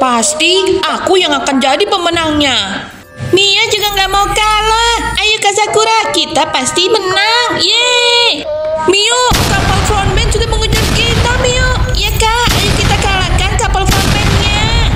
pasti aku yang akan jadi pemenangnya. Mio juga nggak mau kalah. Ayo Kak Sakura, kita pasti menang. Yeay! Mio, kapal frontman sudah mengejar kita, Mio. Ya Kak, ayo kita kalahkan kapal frontman-nya.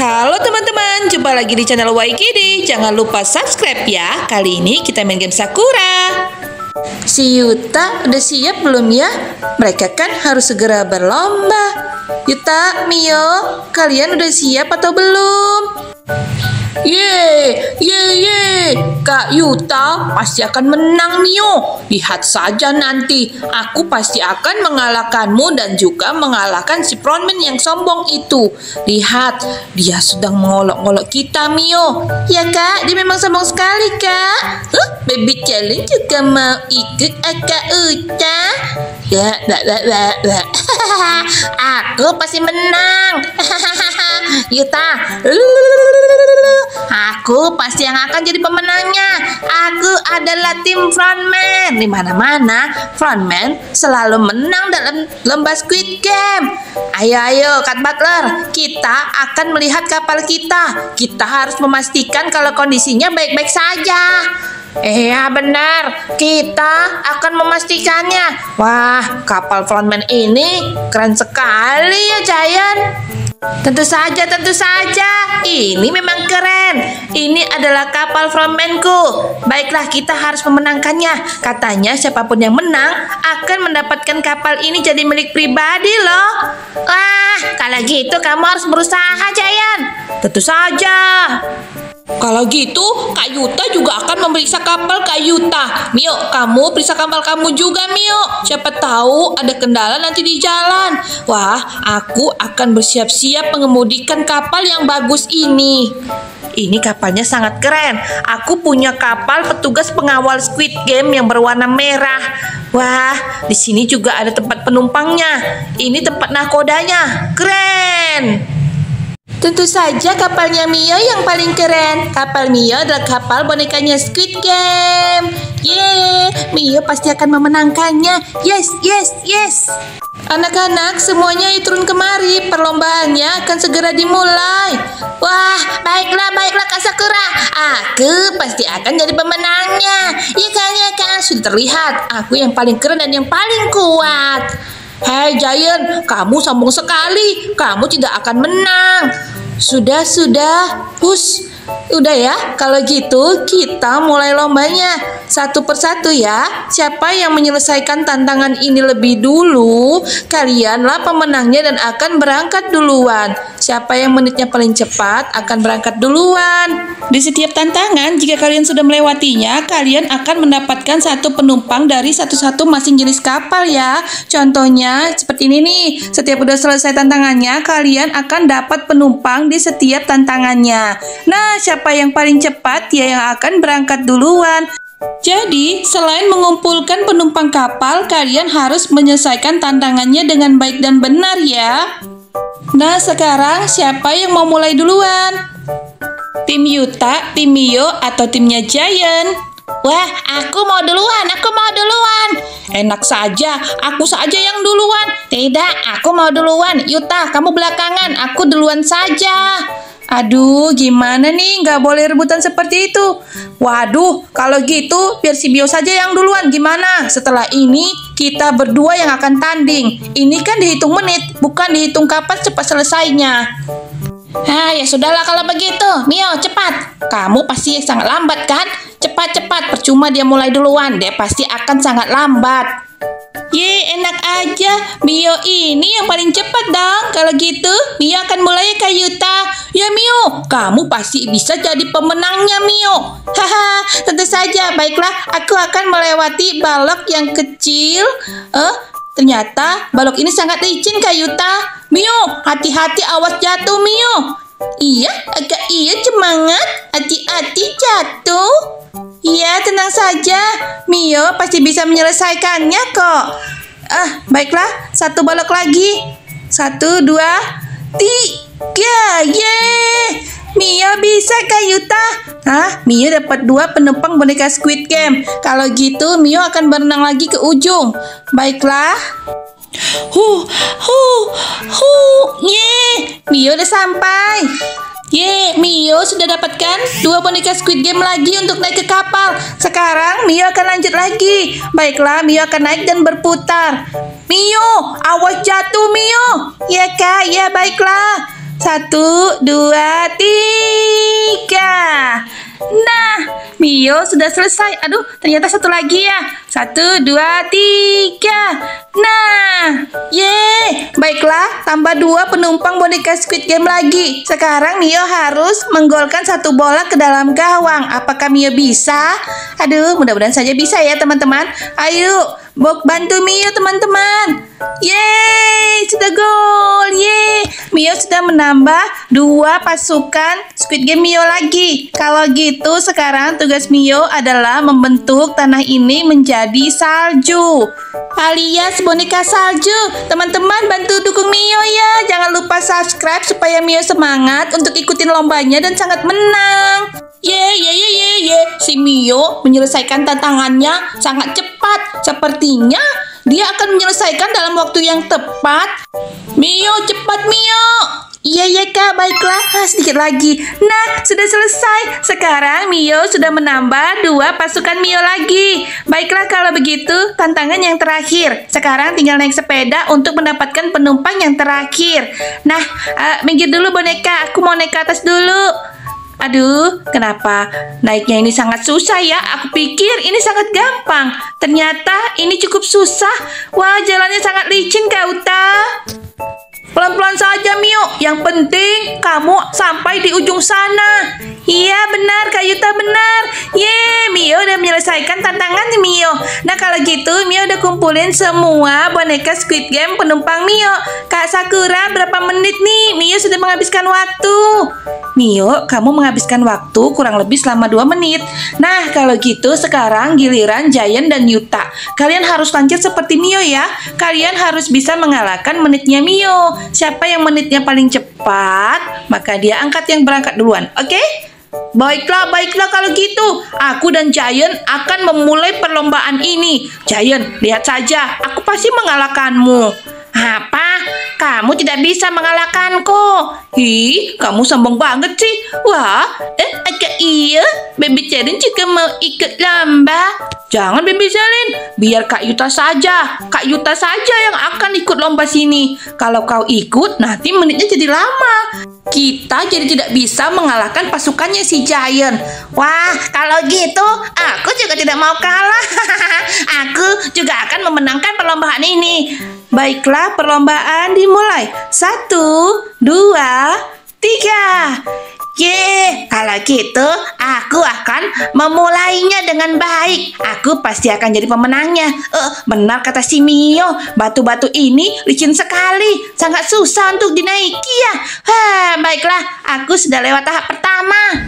Halo teman-teman, jumpa lagi di channel YKD. Jangan lupa subscribe ya. Kali ini kita main game Sakura. Si Yuta udah siap belum ya? Mereka kan harus segera berlomba. Yuta, Mio, kalian udah siap atau belum? Yeay, Kak Yuta pasti akan menang, Mio. Lihat saja nanti, aku pasti akan mengalahkanmu dan juga mengalahkan si frontman yang sombong itu. Lihat, dia sedang mengolok-olok kita, Mio. Ya Kak, dia memang sombong sekali, Kak. Baby Challenge juga mau ikut, Kak Yuta. Ya, aku pasti menang. Yuta, aku pasti yang akan jadi pemenangnya. Aku adalah tim frontman. Di mana-mana, frontman selalu menang dalam lomba Squid Game. Ayo, Kat Butler, kita akan melihat kapal kita. Kita harus memastikan kalau kondisinya baik-baik saja. Ya benar, kita akan memastikannya. Wah, kapal frontman ini keren sekali ya, Giant. Tentu saja. Ini memang keren. Ini adalah kapal frontmanku. Baiklah, kita harus memenangkannya. Katanya siapapun yang menang akan mendapatkan kapal ini jadi milik pribadi loh. Wah, kalau gitu kamu harus berusaha, Giant. Tentu saja. Kalau gitu, Kak Yuta juga akan memeriksa kapal Kak Yuta. Mio, kamu periksa kapal kamu juga, Mio. Siapa tahu ada kendala nanti di jalan. Wah, aku akan bersiap-siap mengemudikan kapal yang bagus ini. Ini kapalnya sangat keren. Aku punya kapal petugas pengawal Squid Game yang berwarna merah. Wah, di sini juga ada tempat penumpangnya. Ini tempat nahkodanya. Keren. Tentu saja kapalnya Mio yang paling keren. Kapal Mio adalah kapal bonekanya Squid Game. Yeay, Mio pasti akan memenangkannya. Yes. Anak-anak, semuanya turun kemari. Perlombaannya akan segera dimulai. Wah, baiklah Kak Sakura. Aku pasti akan jadi pemenangnya. Ya kan, sudah terlihat. Aku yang paling keren dan yang paling kuat. Hei Giant, kamu sombong sekali. Kamu tidak akan menang. Sudah. Udah ya, kalau gitu kita mulai lombanya. Satu persatu ya. Siapa yang menyelesaikan tantangan ini lebih dulu, kalianlah pemenangnya dan akan berangkat duluan. Siapa yang menitnya paling cepat akan berangkat duluan. Di setiap tantangan, jika kalian sudah melewatinya, kalian akan mendapatkan satu penumpang dari satu-satu masing jenis kapal ya. Contohnya seperti ini nih. Setiap udah selesai tantangannya, kalian akan dapat penumpang di setiap tantangannya. Nah, siapa yang paling cepat, dia yang akan berangkat duluan. Jadi, selain mengumpulkan penumpang kapal, kalian harus menyelesaikan tantangannya dengan baik dan benar ya. Nah, sekarang siapa yang mau mulai duluan? Tim Yuta, tim Mio, atau timnya Giant? Wah, aku mau duluan. Enak saja, aku saja yang duluan. Tidak, aku mau duluan. Yuta, kamu belakangan, aku duluan saja. Aduh, gimana nih? Nggak boleh rebutan seperti itu. Waduh, kalau gitu biar si Mio saja yang duluan. Gimana? Setelah ini kita berdua yang akan tanding. Ini kan dihitung menit, bukan dihitung kapan cepat selesainya. Ya sudahlah kalau begitu. Mio, cepat. Kamu pasti sangat lambat kan? Cepat. Percuma dia mulai duluan. Dia pasti akan sangat lambat. Enak aja. Mio ini yang paling cepat dong. Kalau gitu, Mio akan mulai Kak Yuta. Ya Mio, kamu pasti bisa jadi pemenangnya Mio. Haha, tentu saja. Baiklah, aku akan melewati balok yang kecil. Ternyata balok ini sangat licin Kak Yuta. Mio, hati-hati awas jatuh Mio. Iya, agak semangat. Hati-hati jatuh. Iya, tenang saja. Mio pasti bisa menyelesaikannya kok. Baiklah, satu balok lagi. 1, 2, 3. Yeay! Mio bisa Kak Yuta. Mio dapat 2 penumpang boneka Squid Game. Kalau gitu Mio akan berenang lagi ke ujung. Baiklah. Yeay! Mio udah sampai. Yeay, Mio sudah dapatkan 2 boneka Squid Game lagi untuk naik ke kapal. Sekarang Mio akan lanjut lagi. Baiklah, Mio akan naik dan berputar. Mio, awas jatuh Mio. Ya Kak, ya baiklah. 1, 2, 3. Nah, Mio sudah selesai. Aduh, ternyata satu lagi ya. 1, 2, 3. Nah, yeay. Baiklah, tambah 2 penumpang boneka Squid Game lagi. Sekarang Mio harus menggolkan 1 bola ke dalam gawang. Apakah Mio bisa? Aduh, mudah-mudahan saja bisa ya teman-teman. Ayo, bantu Mio teman-teman. Yeay, sudah gol. Yeay, Mio sudah menambah 2 pasukan Squid Game Mio lagi. Kalau gitu sekarang tugas Mio adalah membentuk tanah ini menjadi salju, alias boneka salju. Teman-teman bantu dukung Mio ya. Jangan lupa subscribe supaya Mio semangat untuk ikutin lombanya dan sangat menang. Si Mio menyelesaikan tantangannya sangat cepat. Sepertinya dia akan menyelesaikan dalam waktu yang tepat. Mio, cepat Mio. Iya Kak, baiklah. Sedikit lagi. Nah, sudah selesai. Sekarang Mio sudah menambah 2 pasukan Mio lagi. Baiklah kalau begitu, tantangan yang terakhir. Sekarang tinggal naik sepeda untuk mendapatkan penumpang yang terakhir. Nah, minggir dulu boneka. Aku mau naik ke atas dulu. Aduh, kenapa naiknya ini sangat susah ya? Aku pikir ini sangat gampang. Ternyata ini cukup susah. Wah, jalannya sangat licin Kak Uta. Pelan-pelan saja Mio. Yang penting kamu sampai di ujung sana. Iya benar Kak Yuta, benar. Yeay, Mio udah menyelesaikan tantangan nih Mio. Nah kalau gitu Mio udah kumpulin semua boneka Squid Game penumpang Mio. Kak Sakura, berapa menit nih Mio sudah menghabiskan waktu? Mio, kamu menghabiskan waktu kurang lebih selama 2 menit. Nah kalau gitu sekarang giliran Giant dan Yuta. Kalian harus lanjut seperti Mio ya. Kalian harus bisa mengalahkan menitnya Mio. Siapa yang menitnya paling cepat, maka dia angkat yang berangkat duluan. Oke? Baiklah kalau gitu. Aku dan Giant akan memulai perlombaan ini. Giant, lihat saja. Aku pasti mengalahkanmu. Apa? Kamu tidak bisa mengalahkanku. Kamu sombong banget sih. Wah, iya. Baby Celine juga mau ikut lomba. Jangan Baby Celine, biar Kak Yuta saja. Kak Yuta saja yang akan ikut lomba sini. Kalau kau ikut, nanti menitnya jadi lama. Kita jadi tidak bisa mengalahkan pasukannya si Giant. Wah, kalau gitu, aku juga tidak mau kalah. Aku juga akan memenangkan perlombaan ini. Baiklah, perlombaan dimulai. 1, 2, 3. Kalau gitu aku akan memulainya dengan baik. Aku pasti akan jadi pemenangnya. Benar kata si Mio, batu-batu ini licin sekali, sangat susah untuk dinaiki ya. Baiklah, aku sudah lewat tahap pertama.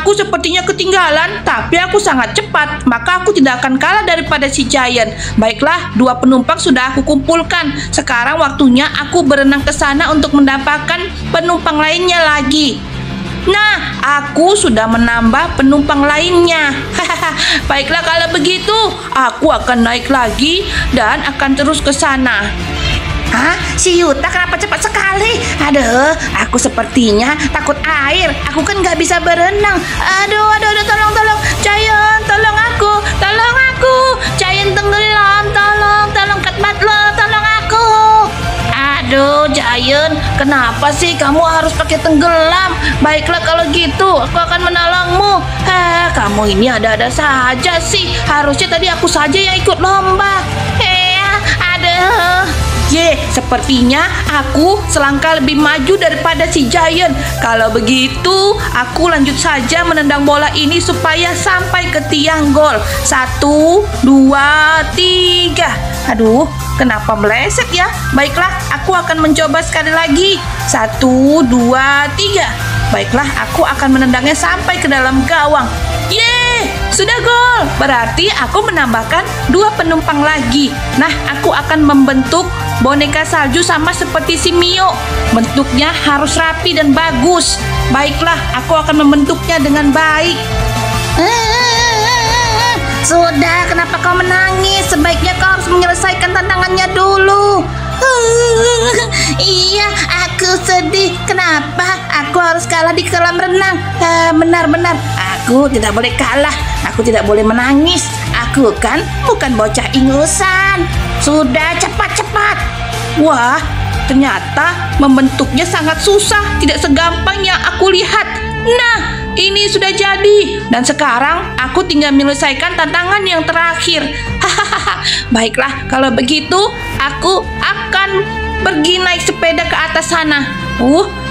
Aku sepertinya ketinggalan, tapi aku sangat cepat, maka aku tidak akan kalah daripada si Giant. Baiklah, 2 penumpang sudah aku kumpulkan. Sekarang waktunya aku berenang ke sana untuk mendapatkan penumpang lainnya lagi. Nah, aku sudah menambah penumpang lainnya. Baiklah kalau begitu, aku akan naik lagi dan akan terus ke sana. Si Yuta kenapa cepat sekali? Aduh, aku sepertinya takut air. Aku kan nggak bisa berenang. Aduh, tolong, Giant, tolong aku. Giant tenggelam, tolong, Katmatlo, tolong aku. Aduh, Giant, kenapa sih kamu harus pakai tenggelam? Baiklah kalau gitu, aku akan menolongmu. Kamu ini ada-ada saja sih. Harusnya tadi aku saja yang ikut lomba. Aduh. Sepertinya aku selangkah lebih maju daripada si Giant. Kalau begitu, aku lanjut saja menendang bola ini supaya sampai ke tiang gol. 1, 2, 3. Aduh, kenapa meleset ya? Baiklah, aku akan mencoba sekali lagi. 1, 2, 3. Baiklah, aku akan menendangnya sampai ke dalam gawang. sudah gol. Berarti aku menambahkan 2 penumpang lagi. Nah, aku akan membentuk boneka salju sama seperti si Mio. Bentuknya harus rapi dan bagus. Baiklah, aku akan membentuknya dengan baik. Sudah, kenapa kau menangis? Sebaiknya kau harus menyelesaikan tantangannya dulu. Iya, aku sedih. Kenapa aku harus kalah di kolam renang? Benar-benar, aku tidak boleh kalah. Aku tidak boleh menangis. Aku kan bukan bocah ingusan. Sudah, cepat-cepat. Wah, ternyata membentuknya sangat susah. Tidak segampang yang aku lihat. Nah, ini sudah jadi. Dan sekarang aku tinggal menyelesaikan tantangan yang terakhir. Hahaha. Baiklah, kalau begitu aku akan pergi naik sepeda ke atas sana.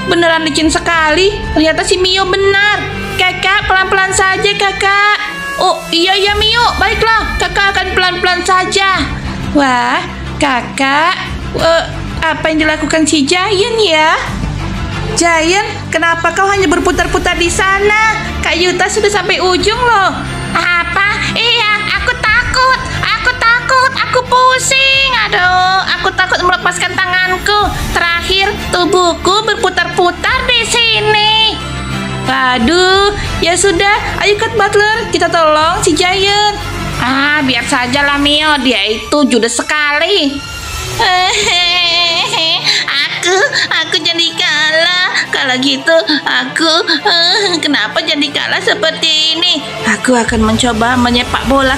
Beneran licin sekali. Ternyata si Mio benar. Kakak, pelan-pelan saja kakak. Oh iya Mio, baiklah. Kakak akan pelan-pelan saja. Wah, kakak, apa yang dilakukan si Giant ya? Giant, kenapa kau hanya berputar-putar di sana? Kak Yuta sudah sampai ujung loh. Apa? Iya, aku takut. Aku pusing. Aduh, aku takut melepaskan tanganku. Terakhir, tubuhku berputar-putar di sini. Waduh, ya sudah. Ayo Cat Butler, kita tolong si Giant. Biar sajalah Mio, dia itu judes sekali. Aku jadi kalah. Kalau gitu aku kenapa jadi kalah seperti ini? Aku akan mencoba menyepak bola.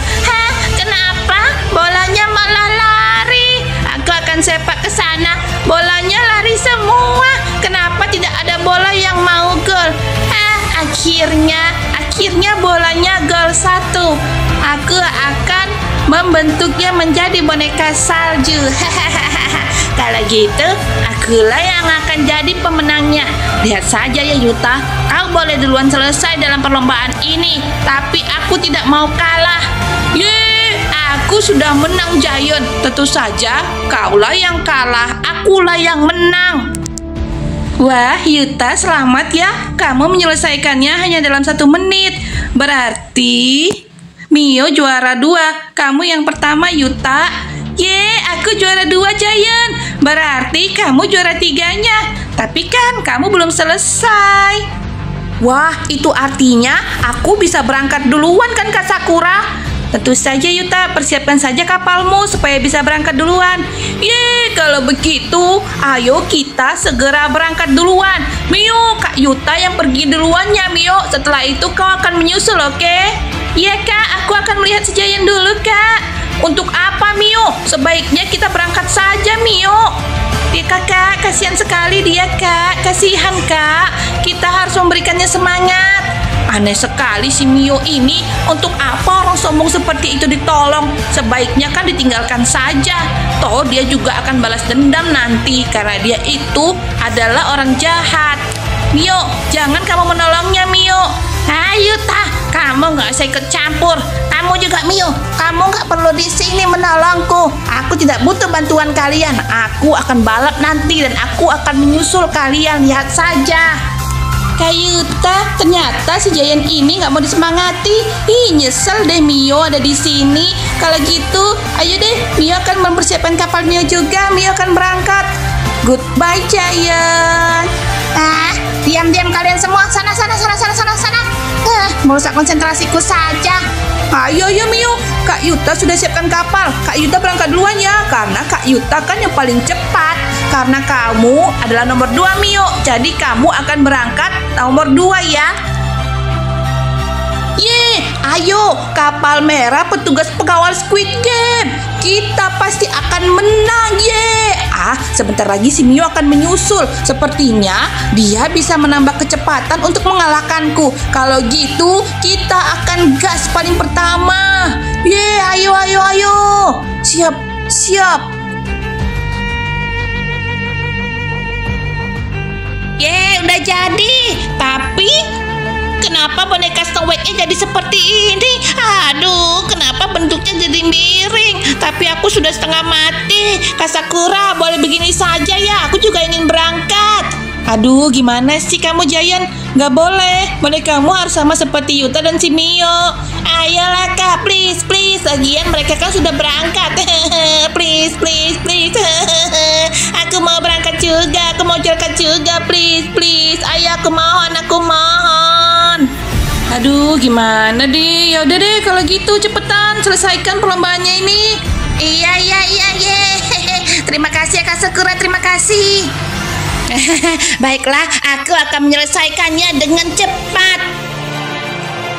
Kenapa bolanya malah lari? Aku akan sepak ke sana. Bolanya lari semua. Kenapa tidak ada bola yang mau gol? Akhirnya bolanya gol 1. Aku akan membentuknya menjadi boneka salju. Kalau gitu, akulah yang akan jadi pemenangnya. Lihat saja ya Yuta, kau boleh duluan selesai dalam perlombaan ini, tapi aku tidak mau kalah. Yeay, aku sudah menang Giant. Tentu saja, kaulah yang kalah, akulah yang menang. Wah, Yuta, selamat ya. Kamu menyelesaikannya hanya dalam 1 menit. Berarti Mio juara 2. Kamu yang pertama, Yuta. Aku juara 2 Giant. Berarti kamu juara 3-nya. Tapi kan kamu belum selesai. Wah, itu artinya aku bisa berangkat duluan kan Kak Sakura? Tentu saja Yuta, persiapkan saja kapalmu supaya bisa berangkat duluan. Kalau begitu, ayo kita segera berangkat duluan. Mio, Kak Yuta yang pergi duluannya Mio. Setelah itu kau akan menyusul, oke? Iya Kak, aku akan melihat si Giant dulu Kak. Untuk apa Mio? Sebaiknya kita berangkat saja Mio. Ya kakak, kasihan sekali dia Kak. Kasihan Kak. Kita harus memberikannya semangat. Aneh sekali si Mio ini. Untuk apa orang sombong seperti itu ditolong? Sebaiknya kan ditinggalkan saja. Toh dia juga akan balas dendam nanti karena dia itu adalah orang jahat. Mio, jangan kamu menolongnya Mio. Ayo kamu nggak usah ikut campur. Kamu juga Mio, kamu nggak perlu di sini menolongku. Aku tidak butuh bantuan kalian. Aku akan balap nanti dan aku akan menyusul kalian. Lihat saja. Kak Yuta, ternyata si Giant ini nggak mau disemangati. Nyesel deh Mio ada di sini. Kalau gitu, ayo deh, Mio akan mempersiapkan kapal Mio juga. Mio akan berangkat. Goodbye Giant. Diam-diam kalian semua. Sana. Merusak konsentrasiku saja. Ayo Mio, Kak Yuta sudah siapkan kapal. Kak Yuta berangkat duluan ya, karena Kak Yuta kan yang paling cepat. Karena kamu adalah nomor 2 Mio, jadi kamu akan berangkat nomor 2 ya. Ayo, kapal merah petugas pengawal Squid Game. Kita pasti akan menang, sebentar lagi si Mio akan menyusul. Sepertinya dia bisa menambah kecepatan untuk mengalahkanku. Kalau gitu, kita akan gas paling pertama. Ayo. Siap. Udah jadi. Tapi kenapa boneka Snow White-nya jadi seperti ini? Aduh, kenapa bentuknya jadi miring? Tapi aku sudah setengah mati. Kak Sakura, boleh begini saja ya? Aku juga ingin berangkat. Aduh, gimana sih kamu Giant? Nggak boleh. Mereka kamu harus sama seperti Yuta dan si Mio. Ayolah Kak, please, please. Lagian mereka kan sudah berangkat. Please, please, please. Aku mau berangkat juga. Aku mau jalan juga. Please, please. Ayo, aku mohon, aku mohon. Aduh, gimana deh? Ya udah deh, kalau gitu cepetan selesaikan perlombaannya ini. Iya. Terima kasih ya Kak Sakura, terima kasih. Baiklah, aku akan menyelesaikannya dengan cepat.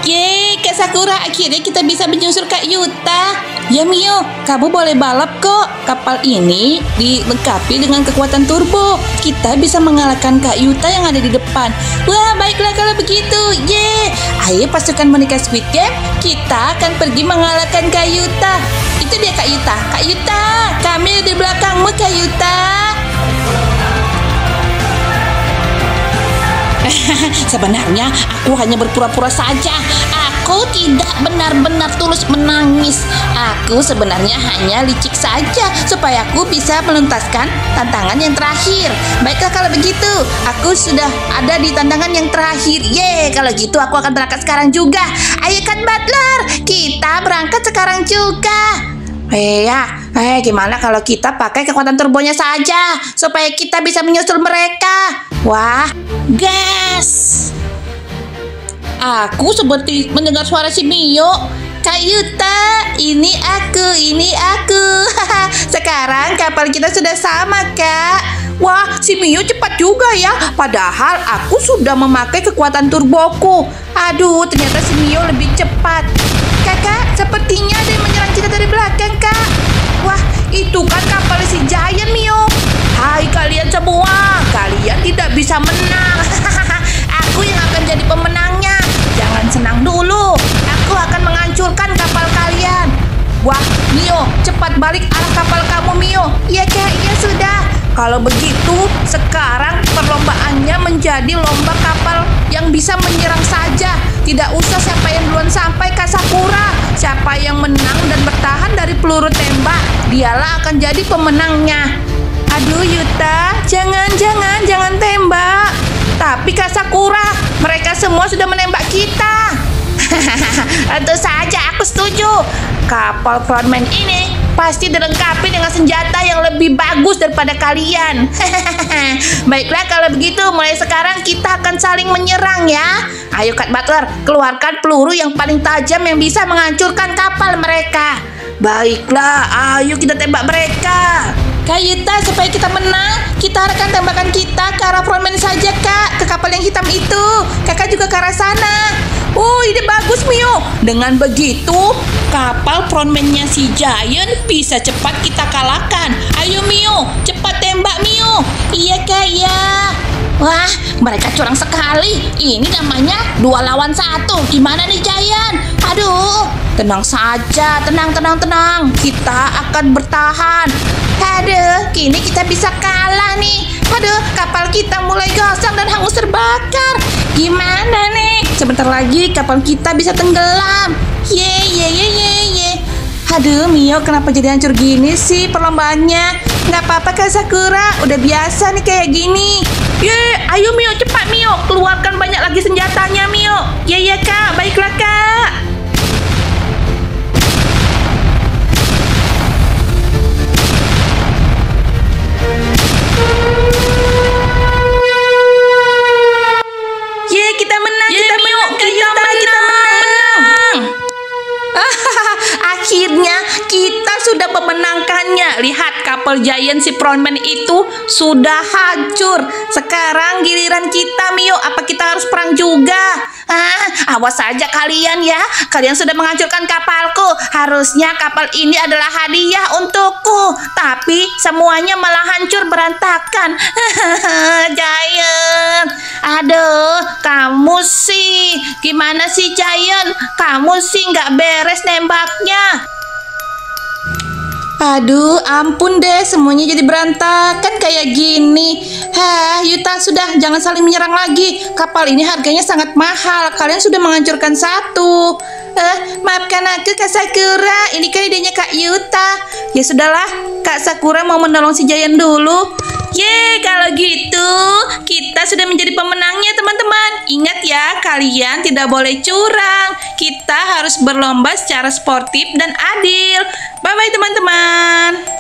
Yeay, Kak Sakura, akhirnya kita bisa menyusul Kak Yuta. Ya Mio, kamu boleh balap kok. Kapal ini dilengkapi dengan kekuatan turbo. Kita bisa mengalahkan Kak Yuta yang ada di depan. Wah, baiklah kalau begitu. Yeay, ayo pasukan boneka Squid Game, kita akan pergi mengalahkan Kak Yuta. Itu dia Kak Yuta. Kak Yuta, kami di belakangmu Kak Yuta. Sebenarnya aku hanya berpura-pura saja. Aku tidak benar-benar tulus menangis. Aku sebenarnya hanya licik saja supaya aku bisa menuntaskan tantangan yang terakhir. Baiklah kalau begitu, aku sudah ada di tantangan yang terakhir. Yeay, kalau gitu aku akan berangkat sekarang juga. Ayo Cat Butler, kita berangkat sekarang juga. Gimana kalau kita pakai kekuatan turbonya saja supaya kita bisa menyusul mereka? Wah, gas! Aku seperti mendengar suara si Mio. Kak Yuta, ini aku. Sekarang kapal kita sudah sama, Kak. Wah, si Mio cepat juga ya. Padahal aku sudah memakai kekuatan turboku. Aduh, ternyata si Mio lebih cepat. Kakak, sepertinya ada yang menyerang kita dari belakang, Kak. Wah, itu kan kapal si Giant, Mio. Hai kalian semua, kalian tidak bisa menang. Aku yang akan jadi pemenangnya. Jangan senang dulu. Aku akan menghancurkan kapal kalian. Wah, Mio, cepat balik arah kapal kamu, Mio. Iya, Kak, iya sudah. Kalau begitu, sekarang perlombaannya menjadi lomba kapal yang bisa menyerang saja. Tidak usah siapa yang duluan sampai, Kak Sakura. Siapa yang menang dan bertahan dari peluru tembak, dialah akan jadi pemenangnya. Aduh, Yuta, jangan tembak. Tapi Kak Sakura, mereka semua sudah menembak kita. Tentu saja, aku setuju. Kapal frontman ini pasti dilengkapi dengan senjata yang lebih bagus daripada kalian. Baiklah kalau begitu, mulai sekarang kita akan saling menyerang ya. Ayo Cat Butler, keluarkan peluru yang paling tajam yang bisa menghancurkan kapal mereka. Baiklah, ayo kita tembak mereka. Kak Yuta, supaya kita menang, kita arahkan tembakan kita ke arah frontman saja, Kak. Ke kapal yang hitam itu. Kakak juga ke arah sana. Oh, ide bagus, Mio. Dengan begitu, kapal frontman-nya si Giant bisa cepat kita kalahkan. Ayo, Mio. Cepat tembak, Mio. Iya, Kak, ya. Wah, mereka curang sekali. Ini namanya 2 lawan 1. Gimana nih, Giant? Aduh, tenang saja. Tenang. Kita akan bertahan. Aduh, kini kita bisa kalah nih. Aduh, kapal kita mulai gosong dan hangus terbakar. Gimana nih? Sebentar lagi kapal kita bisa tenggelam. Ye. Aduh, Mio, kenapa jadi hancur gini sih perlombaannya? Nggak apa-apa, Kak Sakura. Udah biasa nih kayak gini. Ayo Mio, cepat Mio. Keluarkan banyak lagi senjatanya, Mio. Ya, Kak. Baiklah, Kak. Kita menang. Akhirnya kita sudah memenangkannya. Lihat, kapal Giant si frontman itu sudah hancur. Sekarang giliran kita, Mio. Apa kita harus perang juga? Awas saja kalian ya. Kalian sudah menghancurkan kapalku. Harusnya kapal ini adalah hadiah untukku. Tapi semuanya malah hancur berantakan. Giant. Aduh, kamu sih. Gimana sih, Giant? Kamu sih nggak beres nembaknya. Aduh, ampun deh, semuanya jadi berantakan kayak gini. Yuta, sudah, jangan saling menyerang lagi. Kapal ini harganya sangat mahal. Kalian sudah menghancurkan satu. Maafkan aku, Kak Sakura. Ini kan idenya Kak Yuta. Ya sudahlah, Kak Sakura mau menolong si Giant dulu. Kalau gitu kita sudah menjadi pemenangnya teman-teman. Ingat ya, kalian tidak boleh curang. Kita harus berlomba secara sportif dan adil. Bye-bye teman-teman.